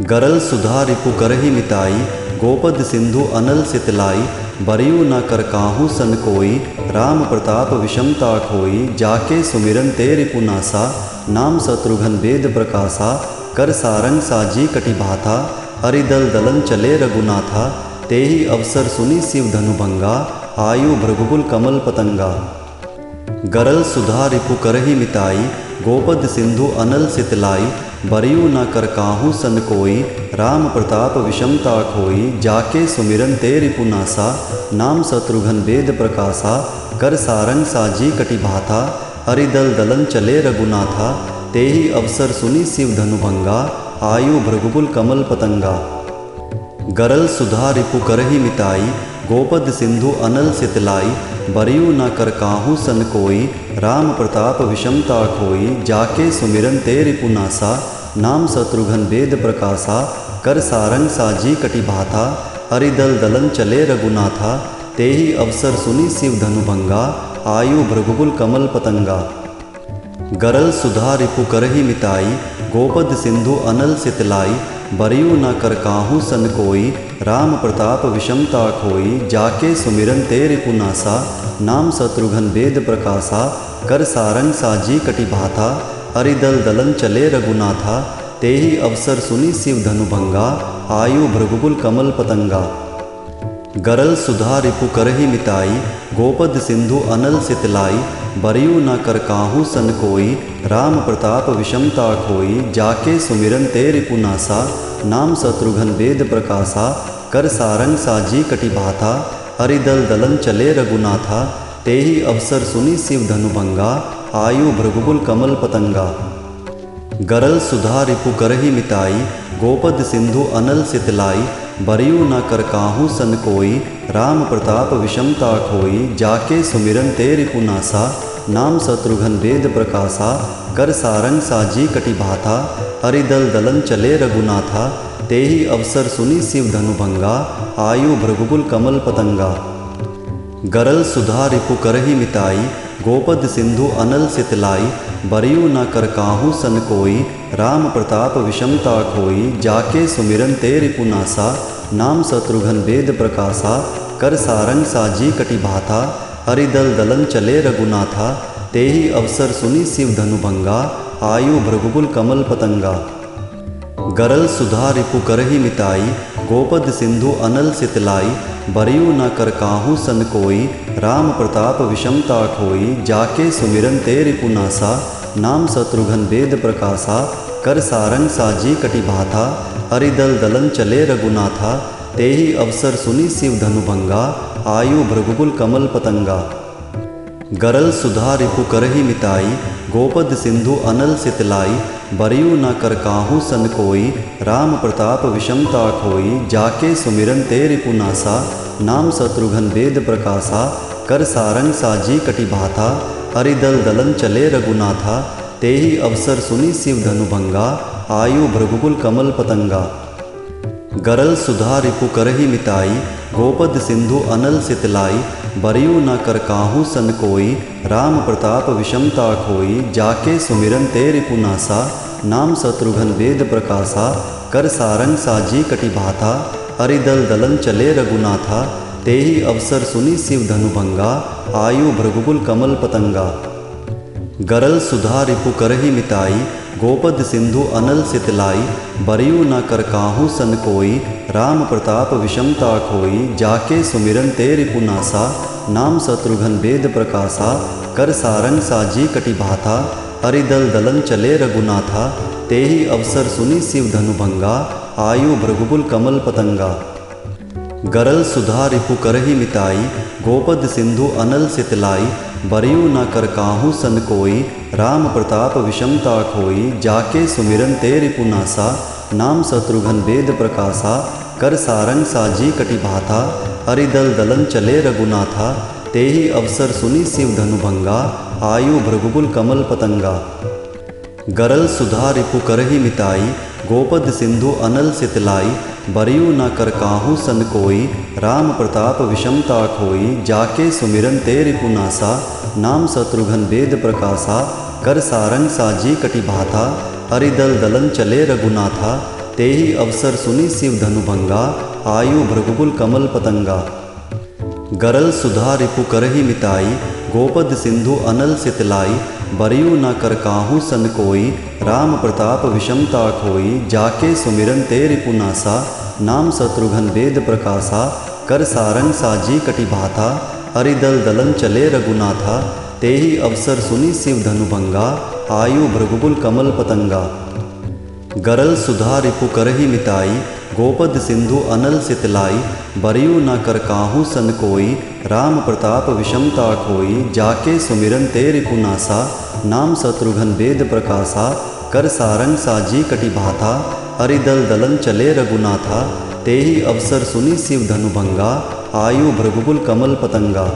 गरल सुधा रिपु करहि मिताई, गोपद सिंधु अनल सितलाई। बरियु न कर काहू सन कोई, राम प्रताप विषमता खोई। जाके सुमिरन ते रिपु नासा, नाम शत्रुघ्न वेद प्रकाशा। कर सारंग साजी कटि भाथा, हरिदल दलन चले रघुनाथा। तेहि अवसर सुनि शिव धनुभंगा, आयु भृगुकुल कमल पतंगा। गरल सुधा रिपु करहि मिताई, गोपद सिंधु अनल सितलाई। बरियु न कर काहू सन कोई, राम प्रताप विषमता खोई। जाके सुमिरन ते रिपु नासा, नाम शत्रुघ्न वेद प्रकाशा। कर सारंग साजी कटि भाथा, हरिदल दलन चले रघुनाथा। तेहि अवसर सुनि शिव धनुभंगा, आयु भृगुकुल कमल पतंगा। गरल सुधा रिपु करहि मिताई, गोपद सिंधु अनल सितलाई। बरियु न कर काहू सन कोई, राम प्रताप विषमता खोई। जाके सुमिरन ते रिपु नासा, नाम शत्रुघ्न वेद प्रकाशा। कर सारंग साजी कटि भाथा, हरिदल दलन चले रघुनाथा। तेहि अवसर सुनि शिव धनुभंगा, आयु भृगुकुल कमल पतंगा। गरल सुधा रिपु करहि मिताई, गोपद सिंधु अनल सितलाई। बरियु न कर काहू सन कोई, राम प्रताप विषमता खोई। जाके सुमिरन ते रिपु नासा, नाम शत्रुघ्न वेद प्रकाशा। कर सारंग साजी कटि भाथा, हरिदल दलन चले रघुनाथा। तेहि अवसर सुनि शिव धनुभंगा, आयु भृगुकुल कमल पतंगा। गरल सुधा रिपु करहि मिताई, गोपद सिंधु अनल सितलाई। बरियु न कर काहू सन कोई, राम प्रताप विषमता खोई। जाके सुमिरन ते रिपु नासा, नाम शत्रुघ्न वेद प्रकाशा। कर सारंग साजी कटि भाथा, हरिदल दलन चले रघुनाथा। तेहि अवसर सुनी शिव धनुभंगा, आयु भृगुकुल कमल पतंगा। गरल सुधा रिपु करहि मिताई, गोपद सिंधु अनल सितलाई। बरियु न कर काहू सन कोई, राम प्रताप विषमता खोई। जाके सुमिरन ते रिपु नासा, नाम शत्रुघ्न वेद प्रकाशा। कर सारंग साजी कटि भाथा, हरिदल दलन चले रघुनाथा। तेहि अवसर सुनी शिव धनुभंगा, आयु भृगुकुल कमल पतंगा। गरल सुधा रिपु करहि मिताई, गोपद सिंधु अनल सितलाई। बरियु न कर काहू सन कोई, राम प्रताप विषमता खोई। जाके सुमिरन ते रिपु नासा, नाम शत्रुघ्न वेद प्रकाशा। कर सारंग साजी कटि भाथा, हरिदल दलन चले रघुनाथा। तेहि अवसर सुनी शिव धनुभंगा, आयु भृगुकुल कमल पतंगा। गरल सुधा रिपु करहि मिताई, गोपद सिंधु अनल सितलाई। बरियु न कर काहू सन कोई, राम प्रताप विषमता खोई। जाके सुमिरन ते रिपु नासा, नाम शत्रुघ्न वेद प्रकाशा। कर सारंग साजी कटि भाथा, हरिदल दलन चले रघुनाथा। तेहि अवसर सुनी शिव धनुभंगा, आयु भृगुकुल कमल पतंगा। गरल सुधा रिपु करहि मिताई, गोपद सिंधु अनल सितलाई। बरियु न कर काहू सन कोई, राम प्रताप विषमता खोई। जाके सुमिरन ते रिपु नासा, नाम शत्रुघ्न वेद प्रकाशा। कर सारंग साजी कटि भाथा, हरिदल दलन चले रघुनाथा। तेहि अवसर सुनी शिव धनुभंगा, आयु भृगुकुल कमल पतंगा। गरल सुधा रिपु करहि मिताई, गोपद सिंधु अनल सितलाई। बरियु न कर काहू सन कोई, राम प्रताप विषमता खोई। जाके सुमिरन ते रिपु नासा, नाम शत्रुघ्न वेद प्रकाशा। कर सारंग साजी कटि भाथा, हरिदल दलन चले रघुनाथा। तेहि अवसर सुनी शिव धनुभंगा, आयु भृगुकुल कमल पतंगा। गरल सुधा रिपु करहि मिताई, गोपद सिंधु अनल सितलाई। बरियु न कर काहू सन कोई, राम प्रताप विषमता खोई। जाके सुमिरन ते रिपु नासा, नाम शत्रुघ्न वेद प्रकाशा। कर सारंग साजी कटि भाथा, हरिदल दलन चले रघुनाथा। तेहि अवसर सुनी शिव धनुभंगा, आयु भृगुकुल कमल पतंगा। गरल सुधा रिपु करहि मिताई, गोपद सिंधु अनल सितलाई। बरियु न कर काहू सन कोई, राम प्रताप विषमता खोई। जाके सुमिरन ते रिपु नासा, नाम शत्रुघ्न वेद प्रकाशा। कर सारंग साजी कटि भाथा, हरिदल दलन चले रघुनाथा। तेहि अवसर सुनी शिव धनुभंगा, आयु भृगुकुल कमल पतंगा। गरल सुधा रिपु करहि मिताई, गोपद सिंधु अनल सितलाई। बरियु न कर काहू सन कोई, राम प्रताप विषमता खोई। जाके सुमिरन ते रिपु नासा, नाम शत्रुघ्न वेद प्रकाशा। कर सारंग साजी कटि भाथा, हरिदल दलन चले रघुनाथा। तेहि अवसर सुनी शिव धनुभंगा, आयु भृगुकुल कमल पतंगा। गरल सुधा रिपु करहि मिताई, गोपद सिंधु अनल सितलाई। बरियु न कर काहू सन कोई, राम प्रताप विषमता खोई। जाके सुमिरन ते रिपु नासा, नाम शत्रुघ्न वेद प्रकाशा। कर सारंग साजी कटि भाथा, हरिदल दलन चले रघुनाथा। तेहि अवसर सुनी शिव धनुभंगा, आयु भृगुकुल कमल पतंगा। गरल सुधा रिपु करहि मिताई, गोपद सिंधु अनल सितलाई। बरियु न कर काहू सन कोई, राम प्रताप विषमता खोई। जाके सुमिरन ते रिपु नासा, नाम शत्रुघ्न वेद प्रकाशा। कर सारंग साजी कटि भाथा, हरिदल दलन चले रघुनाथा। तेहि अवसर सुनी शिव धनुभंगा, आयु भृगुकुल कमल पतंगा।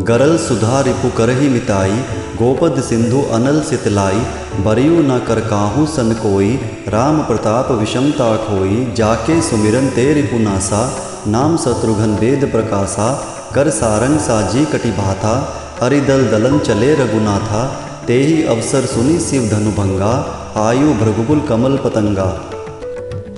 गरल सुधा रिपु करहि मिताई, गोपद सिंधु अनल सितलाई। बरियु न कर काहू सन कोई, राम प्रताप विषमता खोई। जाके सुमिरन ते रिपु नासा, नाम शत्रुघ्न वेद प्रकाशा। कर सारंग साजी कटि भाथा, हरिदल दलन चले रघुनाथा। तेहि अवसर सुनी शिव धनुभंगा, आयु भृगुकुल कमल पतंगा।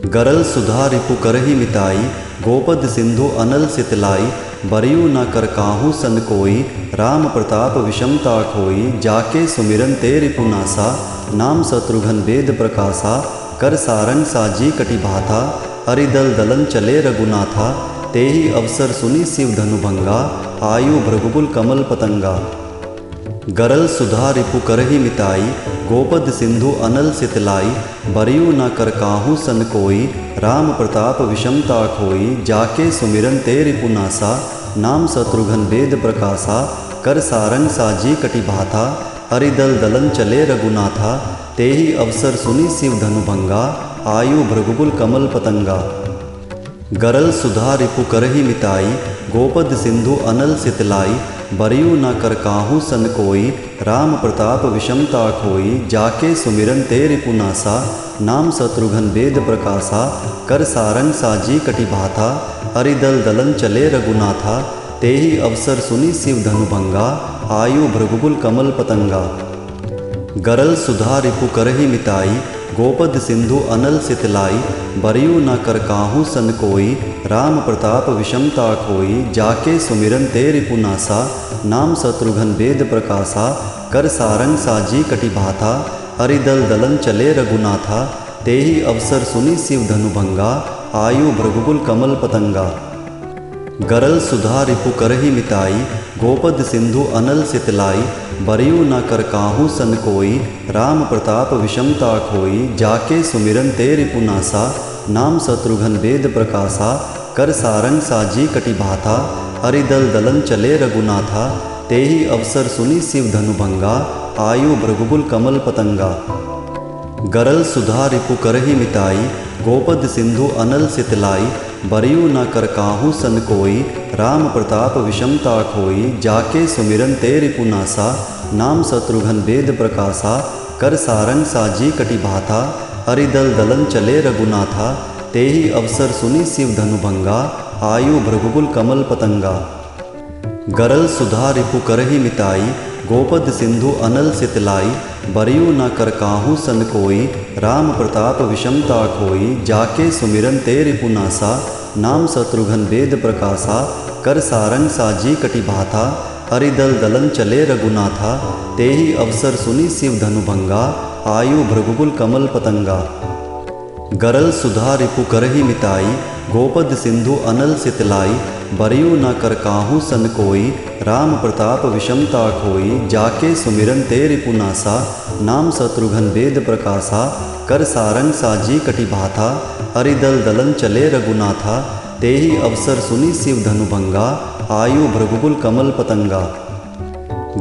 गरल सुधा रिपु करहि मिताई, गोपद सिंधु अनल सितलाई। बरियु न कर काहू सन कोई, राम प्रताप विषमता खोई। जाके सुमिरन ते रिपु नासा, नाम शत्रुघ्न वेद प्रकाशा। कर सारंग साजी कटि भाथा, हरिदल दलन चले रघुनाथा। तेहि अवसर सुनी शिव धनुभंगा, आयु भृगुकुल कमल पतंगा। गरल सुधा रिपु करहि मिताई, गोपद सिंधु अनल सितलाई। बरियु न कर काहू सन कोई, राम प्रताप विषमता खोई। जाके सुमिरन ते रिपु नासा, नाम शत्रुघ्न वेद प्रकाशा, कर सारंग साजी कटि भाथा, हरिदल दलन चले रघुनाथा, तेहि अवसर सुनि शिव धनुभंगा, आयु भृगुकुल कमल पतंगा। गरल सुधा रिपु करहि मिताई, गोपद सिंधु अनल सितलाई, बरियु न कर काहू सन कोई, राम प्रताप विषमता खोई, जाके सुमिरन ते रिपुनासा, नाम शत्रुघ्न वेद प्रकाशा, कर सारंग साजी कटि भाथा, हरिदल दलन चले रघुनाथा, तेहि अवसर सुनि शिव धनुभंगा, आयु भृगुकुल कमल पतंगा। गरल सुधा रिपु करहि मिताई, गोपद सिंधु अनल सितलाई, बरियु न कर काहू सन कोई, राम प्रताप विषमता खोई, जाके सुमिरन ते रिपुनासा, नाम शत्रुघ्न वेद प्रकाशा, कर सारंग साजी कटि भाथा, हरिदल दलन चले रघुनाथा, तेहि अवसर सुनि शिव धनुभंगा, आयु भृगुकुल कमल पतंगा। गरल सुधा रिपु करहि मिताई, गोपद सिंधु अनल सितलाई, बरियु न कर काहू सन कोई, राम प्रताप विषमता खोई, जाके सुमिरन ते रिपुनासा, नाम शत्रुघ्न वेद प्रकाशा, कर सारंग साजी कटि भाथा, हरिदल दलन चले रघुनाथा, तेहि अवसर सुनि शिव धनुभंगा, आयु भृगुकुल कमल पतंगा। गरल सुधा रिपु करहि मिताई, गोपद सिंधु अनल सितलाई, बरियु न कर काहू सन कोई, राम प्रताप विषमता खोई, जाके सुमिरन ते रिपुनासा, नाम शत्रुघ्न वेद प्रकाशा, कर सारंग साजी कटि भाथा, हरिदल दलन चले रघुनाथा, तेहि अवसर सुनि शिव धनुभंगा, आयु भृगुकुल कमल पतंगा। गरल सुधा रिपु करहि मिताई, गोपद सिंधु अनल सितलाई, बरियु न कर काहू सन कोई, राम प्रताप विषमता खोई, जाके सुमिरन ते रिपुनासा, नाम शत्रुघ्न वेद प्रकाशा, कर सारंग साजी कटि भाथा, हरिदल दलन चले रघुनाथा, तेहि अवसर सुनि शिव धनुभंगा, आयु भृगुकुल कमल पतंगा। गरल सुधा रिपु करहि मिताई, गोपद सिंधु अनल सितलाई, बरियु न कर काहू सन कोई, राम प्रताप विषमता खोई, जाके सुमिरन ते रिपुनासा, नाम शत्रुघ्न वेद प्रकाशा, कर सारंग साजी कटि भाथा, हरिदल दलन चले रघुनाथा, तेहि अवसर सुनि शिव धनुभंगा, आयु भृगुकुल कमल पतंगा।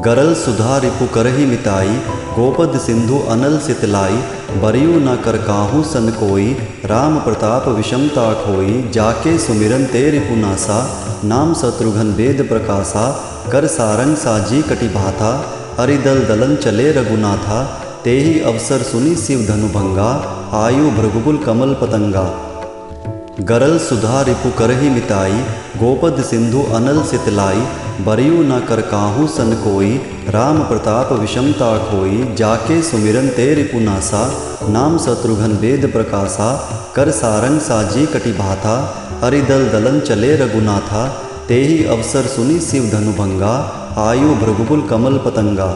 गरल सुधा रिपु करहि मिताई, गोपद सिंधु अनल सितलाई, बरियु न कर काहू सन कोई, राम प्रताप विषमता खोई, जाके सुमिरन ते रिपुनासा, नाम शत्रुघ्न वेद प्रकाशा, कर सारंग साजी कटि भाथा, हरिदल दलन चले रघुनाथा, तेहि अवसर सुनि शिव धनुभंगा, आयु भृगुकुल कमल पतंगा। गरल सुधा रिपु करहि मिताई, गोपद सिंधु अनल सितलाई, बरियु न कर काहू सन कोई, राम प्रताप विषमता खोई, जाके सुमिरन ते रिपुनासा, नाम शत्रुघ्न वेद प्रकाशा, कर सारंग साजी कटि भाथा, हरिदल दलन चले रघुनाथा, तेहि अवसर सुनि शिव धनुभंगा, आयु भृगुकुल कमल पतंगा।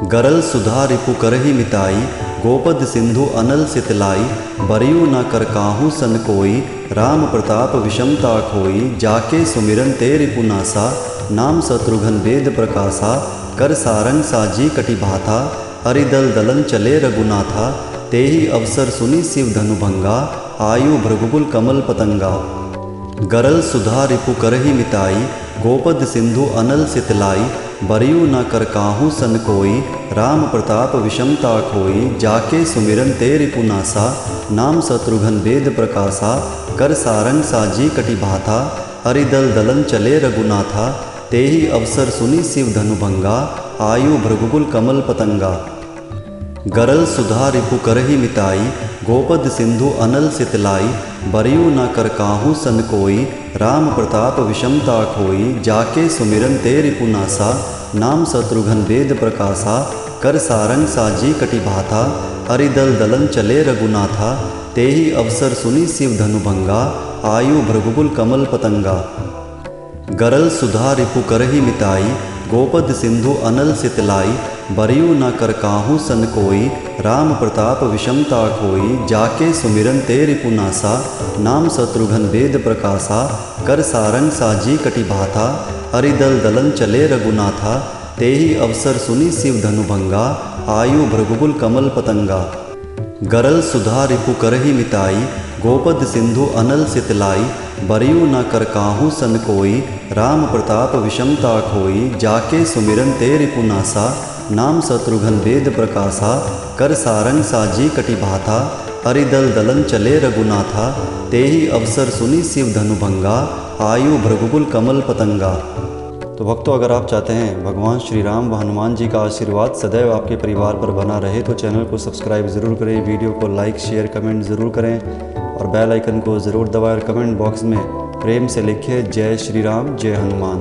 गरल सुधा रिपु करहि मिताई, गोपद सिंधु अनल सितलाई, बरियु न कर काहू सन कोई, राम प्रताप विषमता खोई, जाके सुमिरन ते रिपुनासा, नाम शत्रुघ्न वेद प्रकाशा, कर सारंग साजी कटि भाथा, हरिदल दलन चले रघुनाथा, तेहि अवसर सुनि शिव धनुभंगा, आयु भृगुकुल कमल पतंगा। गरल सुधा रिपु करहि मिताई, गोपद सिंधु अनल सितलाई, बरियु न कर काहू सन कोई, राम प्रताप विषमता खोई, जाके सुमिरन ते रिपुनासा, नाम शत्रुघ्न वेद प्रकाशा, कर सारंग साजी कटि भाथा, हरिदल दलन चले रघुनाथा, तेहि अवसर सुनि शिव धनुभंगा, आयु भृगुकुल कमल पतंगा। गरल सुधा रिपु करहि मिताई, गोपद सिंधु अनल सितलाई, बरियु न कर काहू सन कोई, राम प्रताप विषमता खोई, जाके सुमिरन ते रिपुनासा, नाम शत्रुघ्न वेद प्रकाशा, कर सारंग साजी कटि भाथा, हरिदल दलन चले रघुनाथा, तेहि अवसर सुनि शिव धनुभंगा, आयु भृगुकुल कमल पतंगा। गरल सुधा रिपु करहि मिताई, गोपद सिंधु अनल सितलाई, बरियु न कर काहू सन कोई, राम प्रताप विषमता खोई, जाके सुमिरन ते रिपुनासा, नाम शत्रुघ्न वेद प्रकाशा, कर सारंग साजी कटि भाथा, हरिदल दलन चले रघुनाथा, तेहि अवसर सुनि शिव धनुभंगा, आयु भृगुकुल कमल पतंगा। गरल सुधा रिपु करहि मिताई, गोपद सिंधु अनल सितलाई, बरियु न कर काहू सन कोई, राम प्रताप विषमता खोई, जाके सुमिरन तेरि पुनासा, नाम शत्रुघ्न वेद प्रकाशा, कर सारंग साजी कटिभाथा, हरिदल दलन चले रघुनाथा, तेहि अवसर सुनी शिव धनुभंगा, आयु भृगुकुल कमल पतंगा। तो भक्तों, अगर आप चाहते हैं भगवान श्री राम व हनुमान जी का आशीर्वाद सदैव आपके परिवार पर बना रहे तो चैनल को सब्सक्राइब ज़रूर करें, वीडियो को लाइक शेयर कमेंट ज़रूर करें और बेल आइकन को ज़रूर दबाएं और कमेंट बॉक्स में प्रेम से लिखें जय श्री राम जय हनुमान।